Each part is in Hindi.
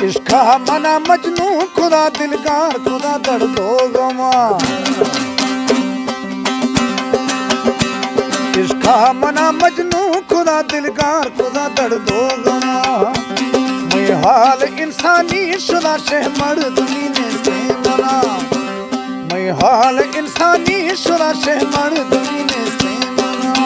इश्का मना मजनू खुदा दिलकार खुदा दर्दो गमा इश्का मना मजनू खुदा दिलकार खुदा दर्दो गमा मैं हाल इंसानी शुदा शह मर्दनी ने से मना मैं हाल इंसानी शुदा शह मर्दनी ने से मना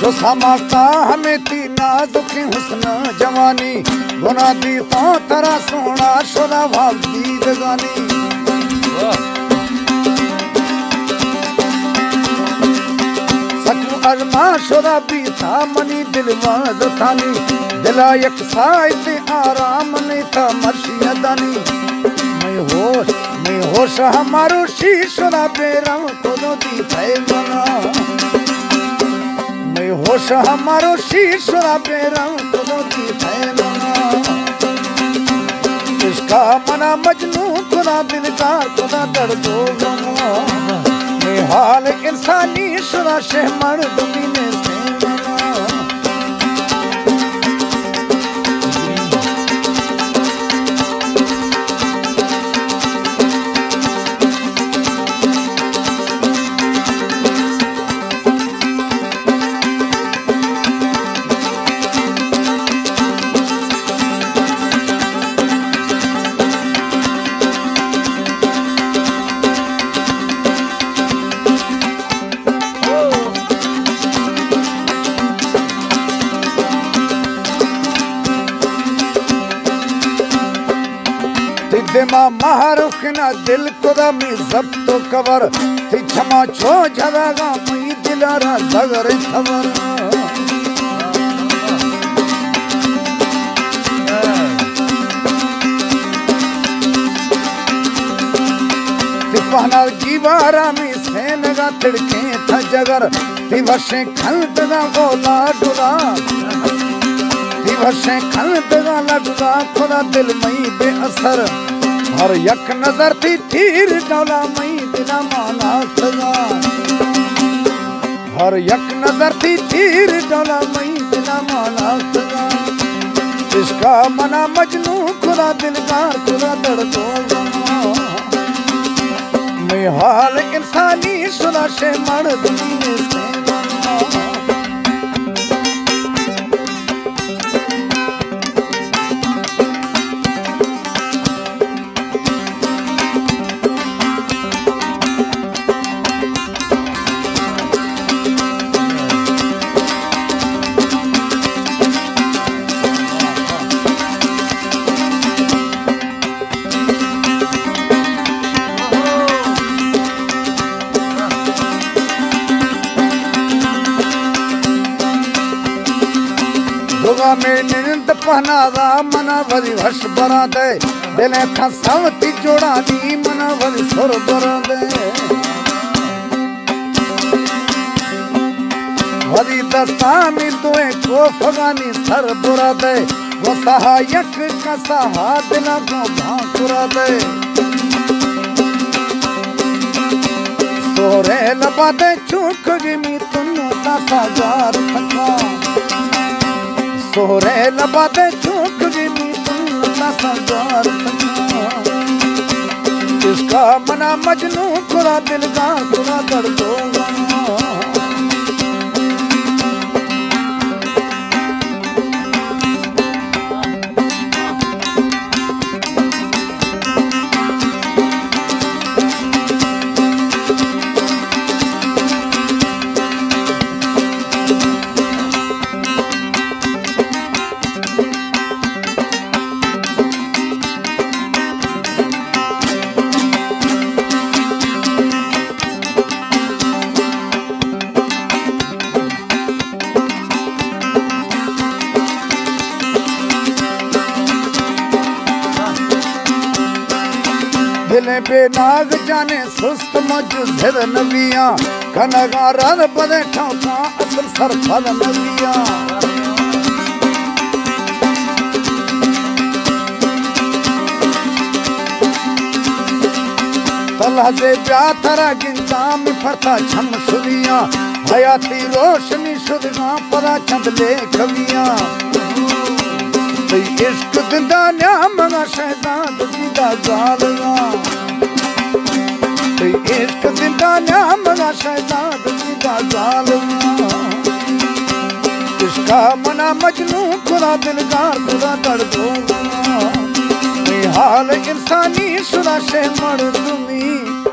जो समाता हमें थी नाजुक हुस्न जवानी गुना दी तो तरा सोना शुदा भाव दी जगानी सकू अजमा शुदा भी था मनी दिलवाद थानी दिला एक साइते आराम नहीं था मर्शियदानी मैं होश हमारो शीशुदा बेरंग खुदो दी थे मना होश हमारो शीशुदा बेरंग खुदो दी थे मना इसका मना मजनू खुदा दिलकार खुदा दर्दो गमा मैं हाल इंसानी शुदा शह मर्दनी ने से मना दिमा महारुख ना दिल खुदा में जब्तो कवर थी क्षमा छो जदागा मई दिलारा जगर खबर पहना जीवारा में सेनगा तिड़के था जगर थी वर्षे खलदगा गोला डुला थी वर्षे खलदगा लडुला खुदा दिल मई बेअसर हर यक नजर थी तीर डोला मई दिला माना सगा हर यक नजर थी तीर डोला मई दिला माना सगा इसका मना मजनू खुदा दिलकार खुदा दर्दो गमा मैं हाल इंसानी शुदा शे मर्दनी ने से मना में निंद पहनादा मना वरी हर्ष बरा दे दिले था सवती जोड़ानी मना वरी सुर बरा दे वरी दस्तानी तोए को फगानी सर बुरा दे वो सहायक का सहा दिला को भाकुरा दे सोरे लबा दे चूक गिमी तुन्नु ता साजार थका सोरे लबादे चूक गिमी तुन्ना साजार इसका मना मजनू खुदा दिलकार खुदा दर्दो गमा दिले बेनाग जाने सुस्त मौजूद नबिया कनगारन बदे ठौका असल सरफल नबिया तलह दे प्याथरा गिंता में फरता छम सुदिया हयाती रोशनी शुदगा परा चंद ले कविया इश्क दिंदा न्यामगा शहजाद दीदा जालगा इश्क दिंदा न्यामगा शहजाद दीदा जालगा इसका मना मजनू खुदा दिलगार खुदा दर्दोगा हाल इंसानी सुना शे मर्दमी